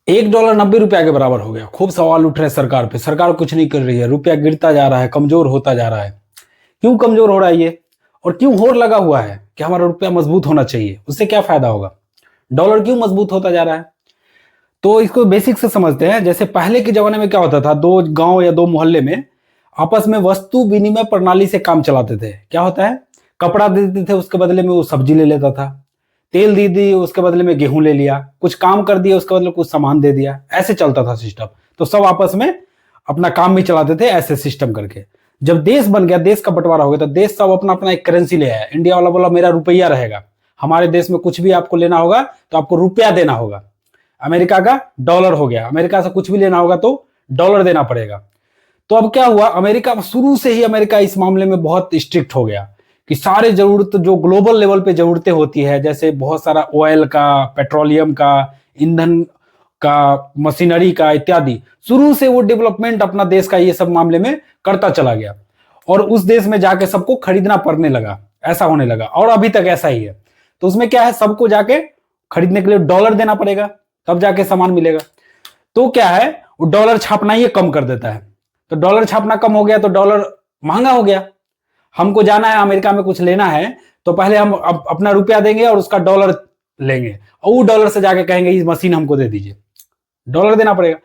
$1 90 रुपया के बराबर हो गया। खूब सवाल उठ रहे हैं सरकार पे, सरकार कुछ नहीं कर रही है, रुपया गिरता जा रहा है, कमजोर होता जा रहा है। क्यों कमजोर हो रहा है ये, और क्यों होड़ लगा हुआ है कि हमारा रुपया मजबूत होना चाहिए, उससे क्या फायदा होगा, डॉलर क्यों मजबूत होता जा रहा है। तो इसको बेसिक से समझते हैं। जैसे पहले के जमाने में क्या होता था, दो गांव या दो मोहल्ले में आपस में वस्तु विनिमय प्रणाली से काम चलाते थे। क्या होता है, कपड़ा दे देते थे, उसके बदले में वो सब्जी ले लेता था, तेल दे दी उसके बदले में गेहूं ले लिया, कुछ काम कर दिया उसके बदले कुछ सामान दे दिया, ऐसे चलता था सिस्टम। तो सब आपस में अपना काम भी चलाते थे ऐसे सिस्टम करके। जब देश बन गया, देश का बंटवारा हो गया, तो देश सब अपना अपना एक करेंसी ले आया। इंडिया वाला बोला मेरा रुपया रहेगा, हमारे देश में कुछ भी आपको लेना होगा तो आपको रुपया देना होगा। अमेरिका का डॉलर हो गया, अमेरिका से कुछ भी लेना होगा तो डॉलर देना पड़ेगा। तो अब क्या हुआ, अमेरिका शुरू से ही अमेरिका इस मामले में बहुत स्ट्रिक्ट हो गया कि सारे जरूरत जो ग्लोबल लेवल पे जरूरतें होती है, जैसे बहुत सारा ऑयल का, पेट्रोलियम का, ईंधन का, मशीनरी का इत्यादि, शुरू से वो डेवलपमेंट अपना देश का ये सब मामले में करता चला गया और उस देश में जाके सबको खरीदना पड़ने लगा, ऐसा होने लगा और अभी तक ऐसा ही है। तो उसमें क्या है, सबको जाके खरीदने के लिए डॉलर देना पड़ेगा तब जाके सामान मिलेगा। तो क्या है, वो डॉलर छापना ही कम कर देता है। तो डॉलर छापना कम हो गया तो डॉलर महंगा हो गया। हमको जाना है अमेरिका में कुछ लेना है तो पहले हम अपना रुपया देंगे और उसका डॉलर लेंगे और वो डॉलर से जाके कहेंगे इस मशीन हमको दे दीजिए, डॉलर देना पड़ेगा।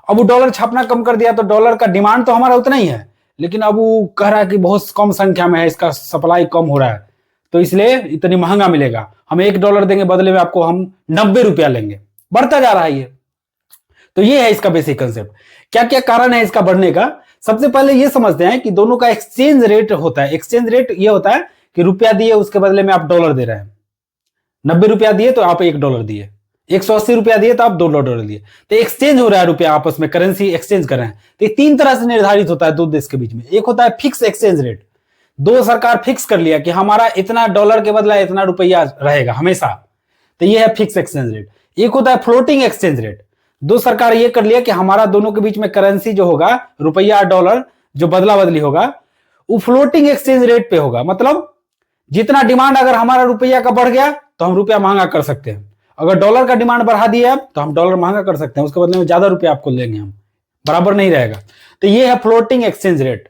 अब वो डॉलर छापना कम कर दिया तो डॉलर का डिमांड तो हमारा उतना ही है, लेकिन अब वो कह रहा है कि बहुत कम संख्या में है, इसका सप्लाई कम हो रहा है, तो इसलिए इतनी महंगा मिलेगा। हम $1 देंगे, बदले में आपको हम 90 रुपया लेंगे। बढ़ता जा रहा है ये। तो ये है इसका बेसिक कंसेप्ट। क्या क्या कारण है इसका बढ़ने का, सबसे पहले ये समझते हैं कि दोनों का एक्सचेंज रेट होता है। एक्सचेंज रेट ये होता है कि रुपया दिए उसके बदले में आप डॉलर दे रहे हैं। 90 रुपया दिए तो आप $1 दिए, 180 रुपया दिए तो आप $2 दिए। तो एक्सचेंज हो रहा है, रुपया आपस में करेंसी एक्सचेंज कर रहे हैं। तो ये तीन तरह से निर्धारित होता है दो देश के बीच में। एक होता है फिक्स एक्सचेंज रेट, दो सरकार फिक्स कर लिया कि हमारा इतना डॉलर के बदला इतना रुपया रहेगा हमेशा, तो ये है फिक्स एक्सचेंज रेट। एक होता है फ्लोटिंग एक्सचेंज रेट, दो सरकार ये कर लिया कि हमारा दोनों के बीच में करेंसी जो होगा, रुपया डॉलर जो बदला बदली होगा, वो फ्लोटिंग एक्सचेंज रेट पे होगा। मतलब जितना डिमांड अगर हमारा रुपया का बढ़ गया तो हम रुपया महंगा कर सकते हैं, अगर डॉलर का डिमांड बढ़ा दिया तो हम डॉलर महंगा कर सकते हैं, उसके बदले में ज्यादा रुपया आपको लेंगे हम, बराबर नहीं रहेगा। तो ये है फ्लोटिंग एक्सचेंज रेट।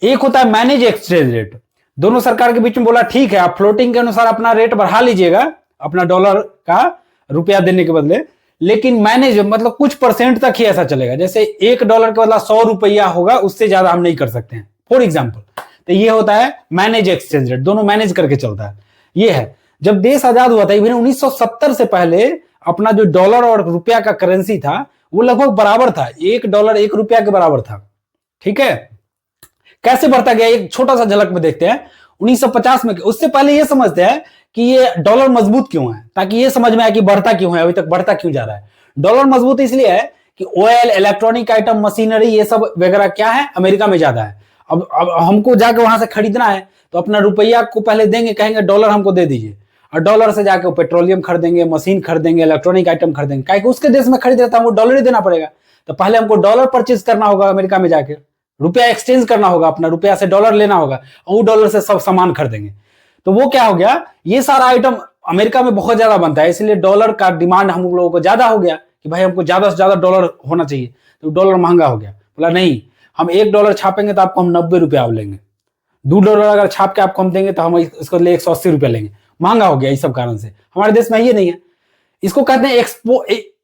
एक होता है मैनेज एक्सचेंज रेट, दोनों सरकार के बीच में बोला ठीक है आप फ्लोटिंग के अनुसार अपना रेट बढ़ा लीजिएगा अपना डॉलर का रुपया देने के बदले, लेकिन मैनेज मतलब कुछ परसेंट तक ही ऐसा चलेगा। जैसे $1 के बदला 100 रुपया होगा, उससे ज्यादा हम नहीं कर सकते हैं, फॉर एग्जाम्पल। तो ये होता है मैनेज एक्सचेंज रेट, दोनों मैनेज करके चलता है। ये है जब देश आजाद हुआ था, इवन 1970 से पहले अपना जो डॉलर और रुपया का करेंसी था वो लगभग बराबर था, $1 $1 के बराबर था। ठीक है, कैसे बढ़ता गया एक छोटा सा झलक में देखते हैं। 1950 में, उससे पहले ये समझते हैं कि ये डॉलर मजबूत क्यों है, ताकि ये समझ में आए कि बढ़ता क्यों है, अभी तक बढ़ता क्यों जा रहा है। डॉलर मजबूत इसलिए है कि ऑयल, इलेक्ट्रॉनिक आइटम, मशीनरी, ये सब वगैरह क्या है, अमेरिका में ज्यादा है। अब हमको जाके वहां से खरीदना है तो अपना रुपया को पहले देंगे, कहेंगे डॉलर हमको दे दीजिए, और डॉलर से जाके पेट्रोलियम खरीदेंगे, मशीन खरीदेंगे, इलेक्ट्रॉनिक आइटम खरीदेंगे। काहे कि उसके देश में खरीद रहा था, हमको डॉलर ही देना पड़ेगा। तो पहले हमको डॉलर परचेज करना होगा अमेरिका में जाके, रुपया एक्सचेंज करना होगा, अपना रुपया से डॉलर लेना होगा और वो डॉलर से सब सामान खरीदेंगे। तो वो क्या हो गया, ये सारा आइटम अमेरिका में बहुत ज्यादा बनता है, इसलिए डॉलर का डिमांड हम लोगों को ज्यादा हो गया कि भाई हमको ज्यादा से ज्यादा डॉलर होना चाहिए। तो डॉलर महंगा हो गया, बोला नहीं हम $1 छापेंगे तो आपको हम 90 रुपया लेंगे, $2 अगर छाप के आपको हम देंगे तो हम इसको ले 180 रुपया लेंगे। महंगा हो गया इस सब कारण से। हमारे देश में ये नहीं है, इसको कहते हैं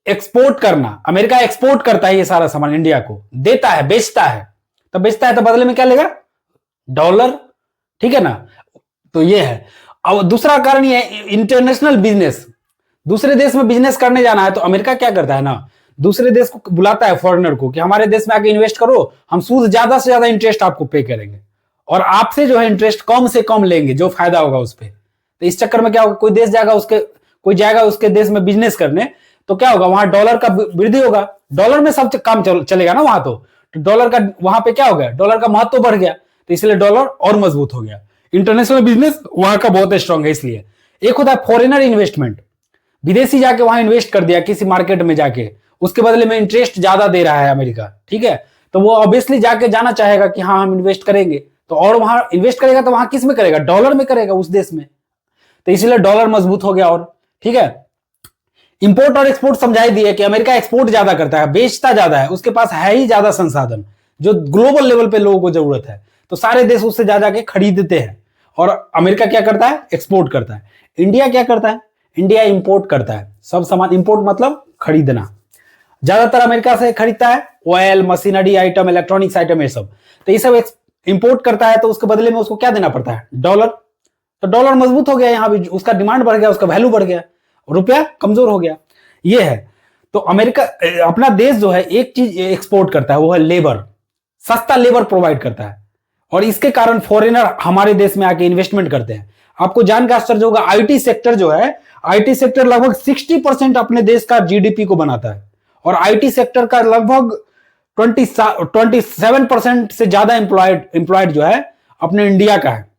एक्सपोर्ट करना। अमेरिका एक्सपोर्ट करता है ये सारा सामान, इंडिया को देता है, बेचता है। तो बेचता है तो बदले में क्या लेगा, डॉलर। ठीक है ना, तो ये है। अब दूसरा कारण ये है इंटरनेशनल बिजनेस, दूसरे देश में बिजनेस करने जाना है तो अमेरिका क्या करता है ना, दूसरे देश को बुलाता है फॉरेनर को कि हमारे देश में आके इन्वेस्ट करो, हम सूद ज्यादा से ज्यादा इंटरेस्ट आपको पे करेंगे और आपसे जो है इंटरेस्ट कम से कम लेंगे, जो फायदा होगा उस पर। तो इस चक्कर में क्या होगा, कोई जाएगा उसके देश में बिजनेस करने, तो क्या होगा, वहां डॉलर का वृद्धि होगा, डॉलर में सब काम चलेगा ना वहां। तो डॉलर का वहां पे क्या हो गया, डॉलर का महत्व बढ़ गया, तो इसलिए डॉलर और मजबूत हो गया। इंटरनेशनल बिजनेस वहां का बहुत स्ट्रांग है इसलिए। एक होता है फॉरेनर इन्वेस्टमेंट, विदेशी जाके वहां इन्वेस्ट कर दिया किसी मार्केट में जाके, उसके बदले में इंटरेस्ट ज्यादा दे रहा है अमेरिका। ठीक है, तो वो ऑब्वियसली जाके जाना चाहेगा कि हाँ हम इन्वेस्ट करेंगे, तो और वहां इन्वेस्ट करेगा तो वहां किस में करेगा, डॉलर में करेगा उस देश में, तो इसलिए डॉलर मजबूत हो गया। और ठीक है, इंपोर्ट और एक्सपोर्ट समझा ही दिए कि अमेरिका एक्सपोर्ट ज्यादा करता है, बेचता ज्यादा है, उसके पास है ही ज्यादा संसाधन जो ग्लोबल लेवल पे लोगों को जरूरत है, तो सारे देश उससे जा जाके खरीदते हैं। और अमेरिका क्या करता है? एक्सपोर्ट करता है। इंडिया क्या करता है? इंडिया इंपोर्ट करता है सब सामान। इंपोर्ट मतलब खरीदना। ज्यादातर अमेरिका से खरीदता है oil, machinery item, electronics item, ये सब। तो ये सब इंपोर्ट करता है, तो उसके बदले में उसको क्या देना पड़ता है? डॉलर। तो डॉलर मजबूत हो गया, यहां भी उसका डिमांड बढ़ गया, उसका वैल्यू बढ़ गया, रुपया कमजोर हो गया। ये है। तो अमेरिका, अपना देश जो है एक चीज एक्सपोर्ट करता है, वो है लेबर। सस्ता लेबर प्रोवाइड करता है, और इसके कारण फॉरेनर हमारे देश में आके इन्वेस्टमेंट करते हैं। आपको जान के आश्चर्य होगा, आईटी सेक्टर जो है, आईटी सेक्टर लगभग 60% अपने देश का जीडीपी को बनाता है, और आईटी सेक्टर का लगभग 27% से ज्यादा एम्प्लॉयड जो है अपने इंडिया का है।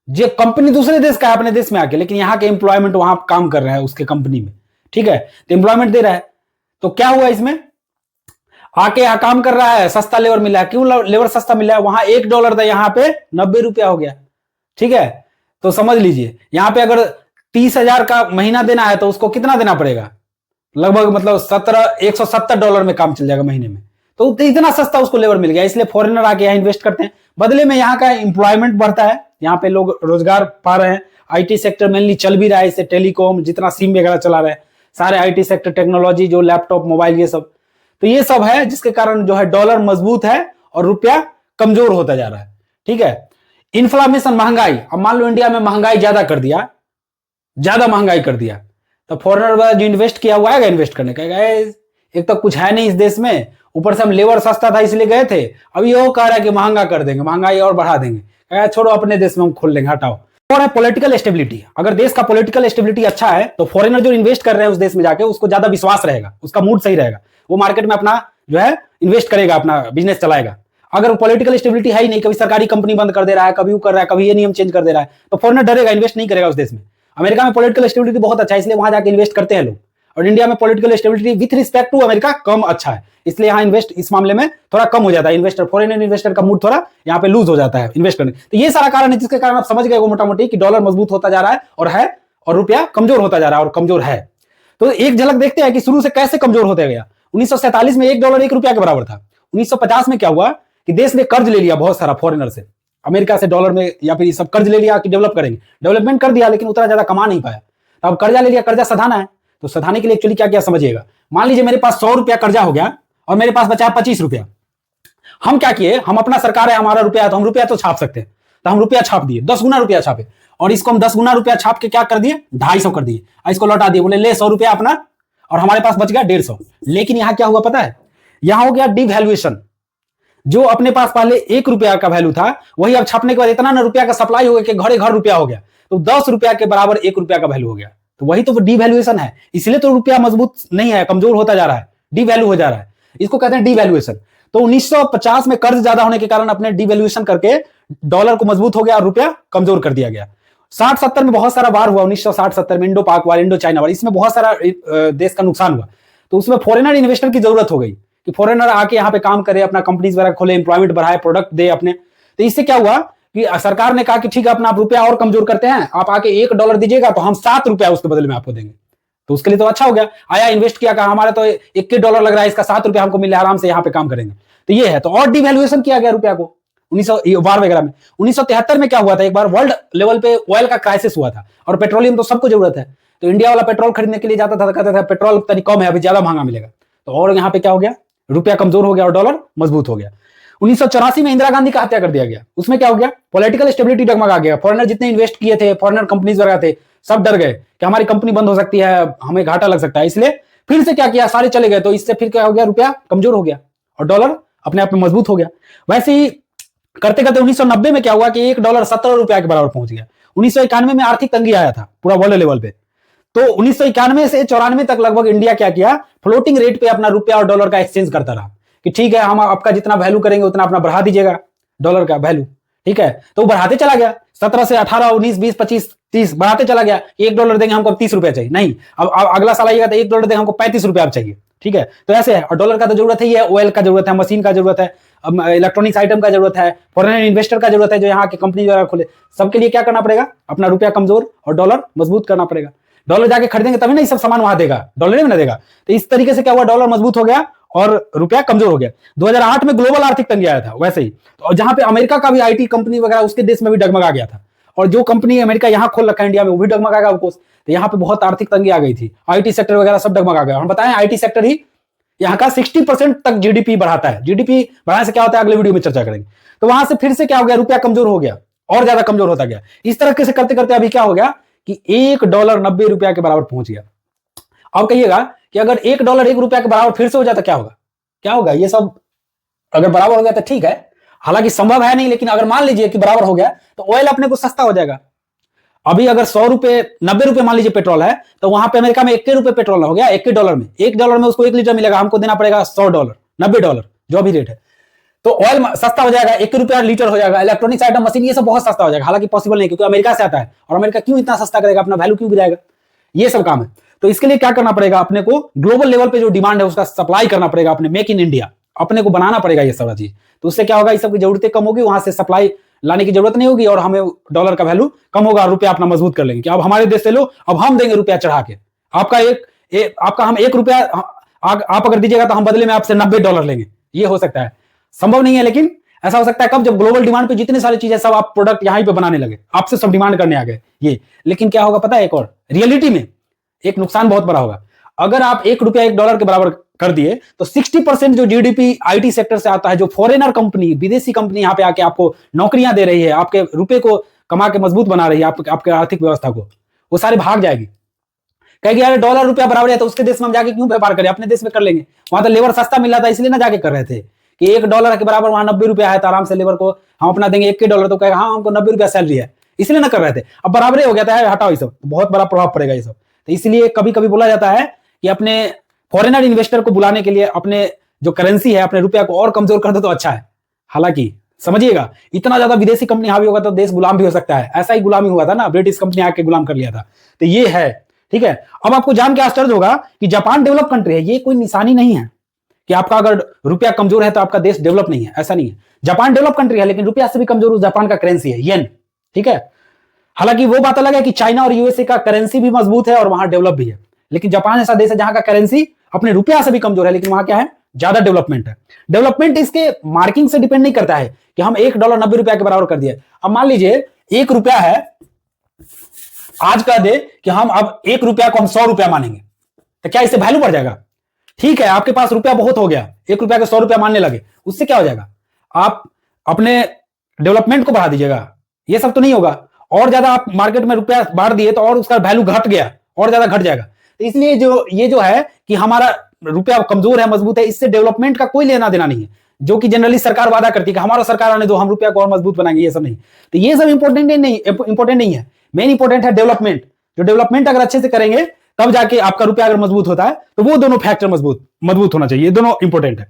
जो कंपनी दूसरे देश का है अपने देश में आके, लेकिन यहां के एम्प्लॉयमेंट वहां काम कर रहा है उसके कंपनी में, ठीक है, तो एम्प्लॉयमेंट दे रहा है। तो क्या हुआ इसमें? आके यहां काम कर रहा है, सस्ता लेबर मिला है। क्यों लेबर सस्ता मिला है? वहां $1 था, यहां पे 90 रुपया हो गया, ठीक है। तो समझ लीजिए, यहां पे अगर 30,000 का महीना देना है तो उसको कितना देना पड़ेगा? लगभग मतलब $170 में काम चल जाएगा महीने में। तो इतना सस्ता उसको लेबर मिल गया, इसलिए फॉरेनर आके यहाँ इन्वेस्ट करते हैं। बदले में यहाँ का एम्प्लॉयमेंट बढ़ता है, यहाँ पे लोग रोजगार पा रहे हैं। आईटी सेक्टर मेनली चल भी रहा है, इससे टेलीकॉम जितना सिम वगैरह चला रहे हैं सारे आईटी सेक्टर, टेक्नोलॉजी जो लैपटॉप मोबाइल ये सब। तो ये सब है जिसके कारण जो है डॉलर मजबूत है और रुपया कमजोर होता जा रहा है, ठीक है। इन्फ्लेशन, महंगाई। अब मान लो इंडिया में महंगाई ज्यादा कर दिया, ज्यादा महंगाई कर दिया, तो फॉरेनर जो इन्वेस्ट किया हुआ है इन्वेस्ट करने का, एक तो कुछ है नहीं इस देश में, ऊपर से हम लेबर सस्ता था इसलिए गए थे, अभी वो कह रहा है कि महंगा कर देंगे, महंगाई और बढ़ा देंगे। छोड़ो, अपने देश में हम खोल लेंगे, हटाओ। और है पॉलिटिकल स्टेबिलिटी। अगर देश का पॉलिटिकल स्टेबिलिटी अच्छा है तो फॉरेनर जो इन्वेस्ट कर रहे हैं उस देश में जाके, उसको ज्यादा विश्वास रहेगा, उसका मूड सही रहेगा, वो मार्केट में अपना जो है इन्वेस्ट करेगा, अपना बिजनेस चलाएगा। अगर पॉलिटिकल स्टेबिलिटी है ही नहीं, कभी सरकारी कंपनी बंद कर दे रहा है, कभी वो कर रहा है, कभी ये नियम चेंज कर दे रहा है, तो फॉरेनर डरेगा, इन्वेस्ट नहीं करेगा उस देश में। अमेरिका में पॉलिटिकल स्टेबिलिटी बहुत अच्छा है, इसलिए वहां जाके इन्वेस्ट करते हैं लोग। और इंडिया में political stability with respect to America कम अच्छा है, इसलिए यहाँ इन्वेस्ट इस मामले में थोड़ा कम हो जाता है। इन्वेस्टर, फॉरेन इन्वेस्टर का मूड थोड़ा यहाँ पे लूज हो जाता है इन्वेस्ट करने। तो ये सारा कारण है जिसके कारण आप समझ गए वो मोटा मोटी कि डॉलर मजबूत होता जा रहा है, और रुपया कमजोर होता जा रहा है, और कमजोर है। तो एक झलक देखते हैं कि शुरू से कैसे कमजोर होता गया। 1947 में $1 $1 के बराबर था। 1950 में क्या हुआ कि देश ने कर्ज ले लिया बहुत सारा फॉरेनर से, अमेरिका से डॉलर में या फिर सब कर्ज ले लिया कि डेवलप करेंगे, डेवलपमेंट कर दिया, लेकिन उतना ज्यादा कमा नहीं पाया। तो अब कर्जा ले लिया, कर्जा सधाना है, तो सधाने के लिए एक्चुअली क्या किया समझिएगा। मान लीजिए मेरे पास ₹100 कर्जा हो गया और मेरे पास बचा ₹25। हम क्या किए, हम अपना सरकार है, हमारा रुपया, तो हम रुपया तो छाप सकते हैं, तो हम रुपया छाप दिए, 10 गुना रुपया छापे, और इसको हम 10 गुना रुपया छाप के क्या कर दिए, 250 कर दिए, इसको लौटा दिए, बोले ले ₹100 अपना, और हमारे पास बच गया 150। लेकिन यहां क्या हुआ पता है, यहां हो गया डिवैल्यूएशन। जो अपने पास पहले ₹1 का वैल्यू था, वही अब छापने के बाद इतना ना रुपया का सप्लाई हो गया कि घरे घर रुपया हो गया, तो ₹10 के बराबर ₹1 का वैल्यू हो गया। तो वही तो डिवैल्यूएशन है, इसलिए तो रुपया मजबूत नहीं है, कमजोर होता जा रहा है, डिवैल्यू हो जा रहा है, इसको कहते हैं डिवैल्यूएशन। तो 1950 में कर्ज ज्यादा होने के कारण अपने डिवैल्यूएशन करके डॉलर को मजबूत हो गया और रुपया कमजोर कर दिया गया। 60-70 में बहुत सारा वार हुआ, 1960-70 में इंडो पाक वार, इंडो चाइना वार, इसमें बहुत सारा देश का नुकसान हुआ। तो उसमें फॉरेनर इन्वेस्टर की जरूरत हो गई कि फॉरेनर आके यहाँ पे काम करे, अपना कंपनीज वगैरह खोले, एम्प्लॉयमेंट बढ़ाए, प्रोडक्ट दे अपने। तो इससे क्या हुआ कि सरकार ने कहा कि ठीक है, अपना आप रुपया और कमजोर करते हैं, आप आके $1 दीजिएगा तो हम ₹7 उसके बदले में आपको देंगे। तो उसके लिए तो अच्छा हो गया, आया इन्वेस्ट किया, कहा हमारा तो $21 लग रहा है, इसका ₹7 हमको मिल रहा है, आराम से यहाँ पे काम करेंगे। तो ये है, तो और डिवैल्यूएशन किया गया रुपया को 1900 वगैरह में। 1973 में क्या हुआ था, एक बार वर्ल्ड लेवल पे ऑयल का क्राइसिस हुआ था, और पेट्रोलियम तो सबको जरूरत है, तो इंडिया वाला पेट्रोल खरीदने के लिए जाता था, कहता था पेट्रोल तनी कम है, अभी ज्यादा महंगा मिलेगा। तो और यहाँ पे क्या हो गया, रुपया कमजोर हो गया और डॉलर मजबूत हो गया। 1984 में इंदिरा गांधी का हत्या कर दिया गया, उसमें क्या हो गया, पॉलिटिकल स्टेबिलिटी डगमगा गया। फॉरेनर जितने इन्वेस्ट किए थे, फॉरेनर कंपनीज वगैरह थे, सब डर गए कि हमारी कंपनी बंद हो सकती है, हमें घाटा लग सकता है, इसलिए फिर से क्या किया, सारे चले गए। तो इससे फिर क्या हो गया, रुपया कमजोर हो गया और डॉलर अपने आप में मजबूत हो गया। वैसे ही करते करते 1990 में क्या हुआ कि $1 ₹17 के बराबर पहुंच गया। 1991 में आर्थिक तंगी आया था पूरा वर्ल्ड लेवल पे, तो 1991 से 94 तक लगभग इंडिया क्या किया, फ्लोटिंग रेट पे अपना रुपया और डॉलर का एक्सचेंज करता रहा कि ठीक है, हम आपका जितना वैल्यू करेंगे उतना अपना बढ़ा दीजिएगा डॉलर का वैल्यू, ठीक है। तो वो बढ़ाते चला गया, 17 से 18, 19, 20, 25, 30 बढ़ाते चला गया। $1 देंगे हमको, अब ₹30 चाहिए, नहीं अब अगला साल आइएगा तो $1 देंगे हमको, ₹35 चाहिए, ठीक है। तो ऐसे है, और डॉलर का तो जरूरत ही है, ऑयल का जरूरत है, मशीन का जरूरत है, इलेक्ट्रॉनिक्स आइटम का जरूरत है, फॉरेन इन्वेस्टर का जरूरत है जो यहाँ की कंपनी वगैरह खोले, सबके लिए क्या करना पड़ेगा, अपना रुपया कमजोर और डॉलर मजबूत करना पड़ेगा। डॉलर जाके खरीदेंगे तभी ना ये सब सामान वहां देगा, डॉलर में ना देगा। तो इस तरीके से क्या हुआ, डॉलर मजबूत हो गया और रुपया कमजोर हो गया। 2008 में ग्लोबल आर्थिक तंगी आया था वैसे ही, तो जहां पे अमेरिका का भी आईटी कंपनी वगैरह उसके देश में भी डगमगा गया था, और जो कंपनी अमेरिका यहां खोल रखा है इंडिया में वो भी डगमगा गया ऑफकोर्स। तो यहाँ पे बहुत आर्थिक तंगी आ गई थी, आईटी सेक्टर वगैरह सब डगमगा गया। हम बताएं आईटी सेक्टर ही यहाँ का 60% तक जीडीपी बढ़ाता है। जीडीपी बढ़ाने से क्या होता है अगले वीडियो में चर्चा करेंगे। तो वहां से फिर से क्या हो गया, रुपया कमजोर हो गया और ज्यादा कमजोर होता गया। इस तरह से करते करते अभी क्या हो गया कि $1.90 के बराबर पहुंच गया। अब कहिएगा कि अगर $1 1 रुपया के बराबर फिर से हो जाता क्या होगा, क्या होगा, ये सब अगर बराबर हो गया तो ठीक है, हालांकि संभव है नहीं, लेकिन अगर मान लीजिए कि बराबर हो गया तो ऑयल अपने को सस्ता हो जाएगा। अभी अगर 100 रुपए 90 रुपए मान लीजिए पेट्रोल है, तो वहां पे अमेरिका में $1 पेट्रोल हो गया, $1 में $1 में उसको 1 लीटर मिलेगा, हमको देना पड़ेगा $100 $90 जो भी रेट है। तो ऑयल सस्ता हो जाएगा, $1 लीटर हो जाएगा। इलेक्ट्रॉनिक्स आइटम मशीन ये सब बहुत सस्ता हो जाएगा, हालांकि पॉसिबल नहीं क्योंकि अमेरिका से आता है, और अमेरिका क्यों इतना सस्ता करेगा, अपना वैल्यू क्यों गिराएगा, ये सब काम है। तो इसके लिए क्या करना पड़ेगा, अपने को ग्लोबल लेवल पे जो डिमांड है उसका सप्लाई करना पड़ेगा, अपने मेक इन इंडिया अपने को बनाना पड़ेगा ये सब चीज। तो उससे क्या होगा, इस सब की जरूरतें कम होगी, वहां से सप्लाई लाने की जरूरत नहीं होगी, और हमें डॉलर का वैल्यू कम होगा, रुपया अपना मजबूत कर लेंगे कि अब हमारे देश से लो, अब हम देंगे रुपया चढ़ा के, आपका हम $1 आप अगर दीजिएगा तो हम बदले में आपसे $90 लेंगे। ये हो सकता है, संभव नहीं है, लेकिन ऐसा हो सकता है कब, जब ग्लोबल डिमांड पे जितनी सारी चीजें सब आप प्रोडक्ट यहीं पे बनाने लगे, आपसे सब डिमांड करने आ गए ये। लेकिन क्या होगा पता है, एक और रियलिटी में एक नुकसान बहुत बड़ा होगा। अगर आप $1 $1 के बराबर कर दिए तो 60% जो जीडीपी आईटी सेक्टर से आता है, जो फॉरेनर कंपनी विदेशी कंपनी यहाँ पे आके आपको नौकरियां दे रही है, आपके रुपए को कमा के मजबूत बना रही है, आपके आर्थिक व्यवस्था को, वो सारी भाग जाएगी। कहेगी यार डॉलर रुपया बराबर है तो उसके देश में हम जाके क्यों व्यापार करें, अपने देश में कर लेंगे। वहां तो लेबर सस्ता मिल रहा था इसलिए ना जाके कर रहे थे कि $1 के बराबर वहां $90 है, तो आराम से लेबर को हम अपना देंगे $1 तो कहेगा हाँ हमको $90 सैलरी है, इसलिए ना कर रहे थे। अब बराबर हो गया था, हटाओ ये सब, बहुत बड़ा प्रभाव पड़ेगा ये सब। तो इसलिए कभी कभी बोला जाता है कि अपने फॉरेनर इन्वेस्टर को बुलाने के लिए अपने जो करेंसी है, अपने रुपया को और कमजोर कर दो तो अच्छा है। हालांकि समझिएगा, इतना ज्यादा विदेशी कंपनी हावी होगा तो देश गुलाम भी हो सकता है। ऐसा ही गुलामी हुआ था ना, ब्रिटिश कंपनी आके गुलाम कर लिया था। तो ये है, ठीक है। अब आपको जान के आश्चर्य होगा कि जापान डेवलप कंट्री है, ये कोई निशानी नहीं है कि आपका अगर रुपया कमजोर है तो आपका देश डेवलप नहीं है, ऐसा नहीं है। जापान डेवलप कंट्री है, लेकिन रुपया से भी कमजोर जापान का करेंसी है, येन, ठीक है। हालांकि वो बात अलग है कि चाइना और यूएसए का करेंसी भी मजबूत है और वहां डेवलप भी है, लेकिन जापान ऐसा देश है जहां का करेंसी अपने रुपया से भी कमजोर है, लेकिन वहां क्या है, ज्यादा डेवलपमेंट है। डेवलपमेंट इसके मार्किंग से डिपेंड नहीं करता है कि हम $1 $90 के बराबर कर दिए। अब मान लीजिए $1 है, आज कह दे कि हम अब $1 को हम $100 मानेंगे, तो क्या इससे वैल्यू बढ़ जाएगा? ठीक है, आपके पास रुपया बहुत हो गया, $1 के $100 मानने लगे, उससे क्या हो जाएगा, आप अपने डेवलपमेंट को बढ़ा दीजिएगा, ये सब तो नहीं होगा। और ज्यादा आप मार्केट में रुपया बढ़ दिए तो और उसका वैल्यू घट गया, और ज्यादा घट जाएगा। तो इसलिए ये जो है कि हमारा रुपया कमजोर है मजबूत है, इससे डेवलपमेंट का कोई लेना देना नहीं है, जो कि जनरली सरकार वादा करती है कि हमारा सरकार आने दो, हम रुपया को और मजबूत बनाएंगे, ये सब नहीं। तो ये सब इंपॉर्टेंट नहीं है। मेन इंपॉर्टेंट है डेवलपमेंट। जो डेवलपमेंट अगर अच्छे से करेंगे तब जाके आपका रुपया अगर मजबूत होता है, तो वो दोनों फैक्टर मजबूत होना चाहिए, दोनों इंपॉर्टेंट है।